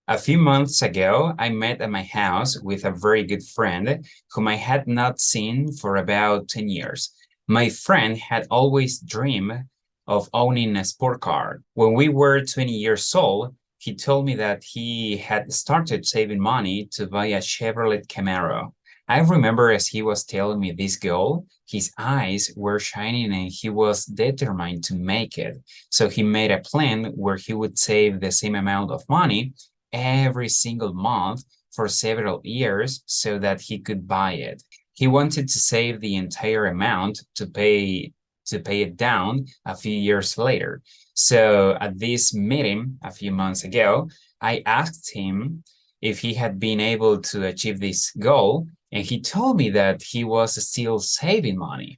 A few months ago, I met at my house with a very good friend whom I had not seen for about 10 years. My friend had always dreamed of owning a sport car. When we were 20 years old, he told me that he had started saving money to buy a Chevrolet Camaro. I remember as he was telling me this goal, his eyes were shining and he was determined to make it. So he made a plan where he would save the same amount of money every single month for several years so that he could buy it. He wanted to save the entire amount to pay it down a few years later. So at this meeting a few months ago, I asked him if he had been able to achieve this goal, and he told me that he was still saving money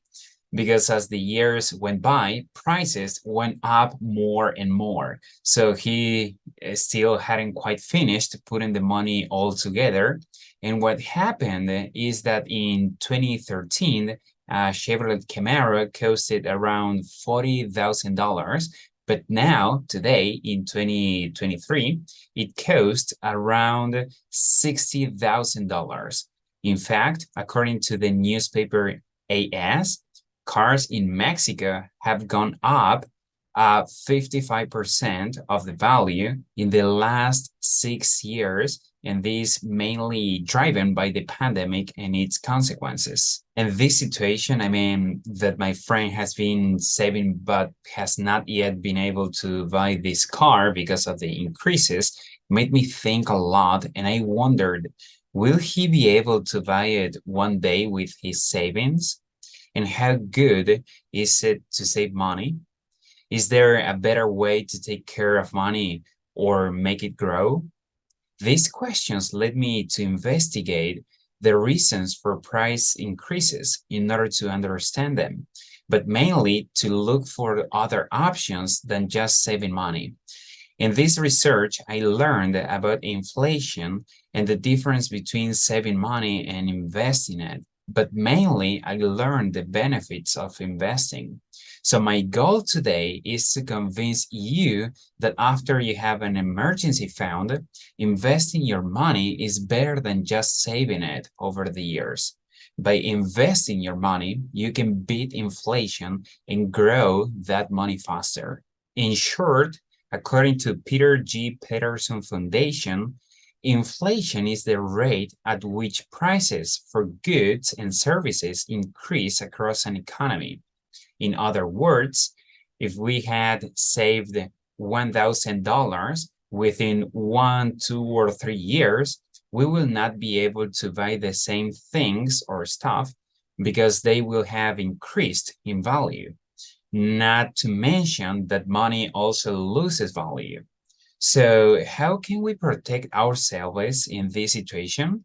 because as the years went by, prices went up more and more. So he still hadn't quite finished putting the money all together. And what happened is that in 2013, Chevrolet Camaro costed around $40,000. But now, today, in 2023, it costs around $60,000. In fact, according to the newspaper AS, cars in Mexico have gone up 55% of the value in the last 6 years, and this mainly driven by the pandemic and its consequences. And this situation, I mean, that my friend has been saving but has not yet been able to buy this car because of the increases, made me think a lot, and I wondered, will he be able to buy it one day with his savings? And how good is it to save money? Is there a better way to take care of money or make it grow? These questions led me to investigate the reasons for price increases in order to understand them, but mainly to look for other options than just saving money. In this research, I learned about inflation and the difference between saving money and investing it. But mainly, I learned the benefits of investing. So my goal today is to convince you that after you have an emergency fund, investing your money is better than just saving it over the years. By investing your money, you can beat inflation and grow that money faster. In short, according to Peter G. Peterson Foundation, inflation is the rate at which prices for goods and services increase across an economy. In other words, if we had saved $1,000 within 1, 2, or 3 years, we will not be able to buy the same things or stuff because they will have increased in value. Not to mention that money also loses value. So how can we protect ourselves in this situation?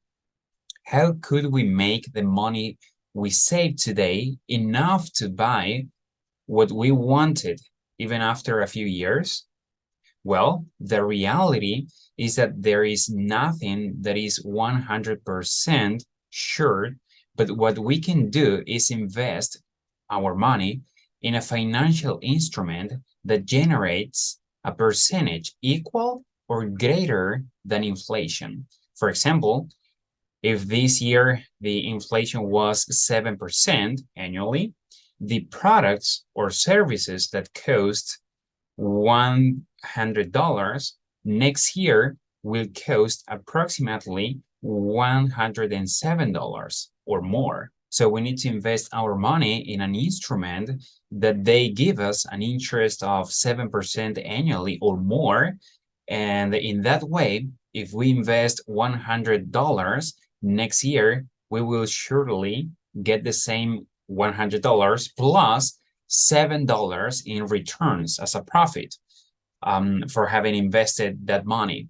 How could we make the money we save today enough to buy what we wanted even after a few years? Well, the reality is that there is nothing that is 100% sure, but what we can do is invest our money in a financial instrument that generates a percentage equal or greater than inflation. For example, if this year the inflation was 7% annually, the products or services that cost $100 next year will cost approximately $107 or more. So we need to invest our money in an instrument that they give us an interest of 7% annually or more. And in that way, if we invest $100 next year, we will surely get the same $100 plus $7 in returns as a profit for having invested that money.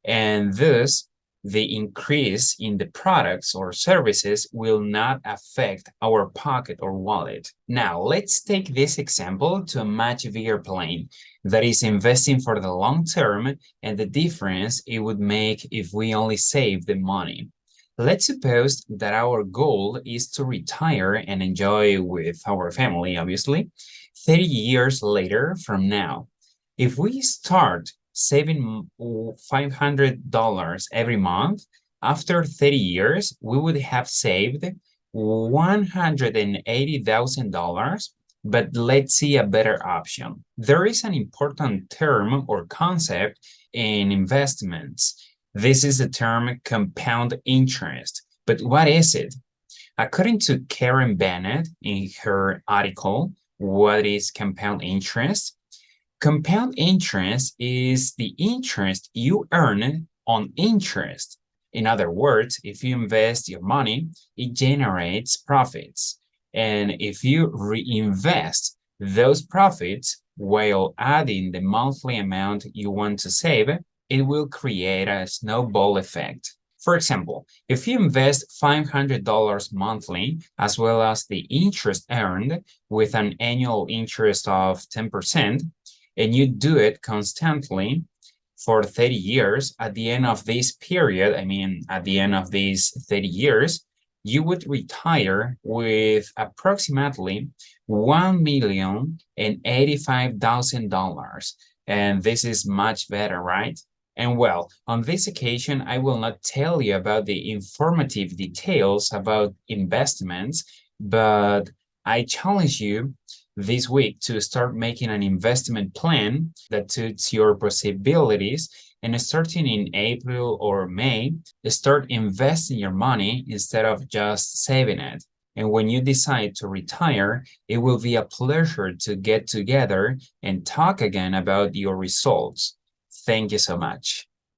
And thus, the increase in the products or services will not affect our pocket or wallet. Now, let's take this example to a much bigger plane, that is investing for the long term and the difference it would make if we only save the money. Let's suppose that our goal is to retire and enjoy with our family, obviously, 30 years later from now. If we start saving $500 every month, after 30 years, we would have saved $180,000. But let's see a better option. There is an important term or concept in investments. This is the term compound interest. But what is it? According to Karen Bennett in her article, What is Compound Interest? Compound interest is the interest you earn on interest. In other words, if you invest your money, it generates profits. And if you reinvest those profits while adding the monthly amount you want to save, it will create a snowball effect. For example, if you invest $500 monthly, as well as the interest earned with an annual interest of 10%, and you do it constantly for 30 years, at the end of this period, at the end of these 30 years, you would retire with approximately $1,085,000. And this is much better, right? And well, on this occasion, I will not tell you about the informative details about investments, but I challenge you this week to start making an investment plan that suits your possibilities. And starting in April or May, start investing your money instead of just saving it. And when you decide to retire, it will be a pleasure to get together and talk again about your results. Thank you so much.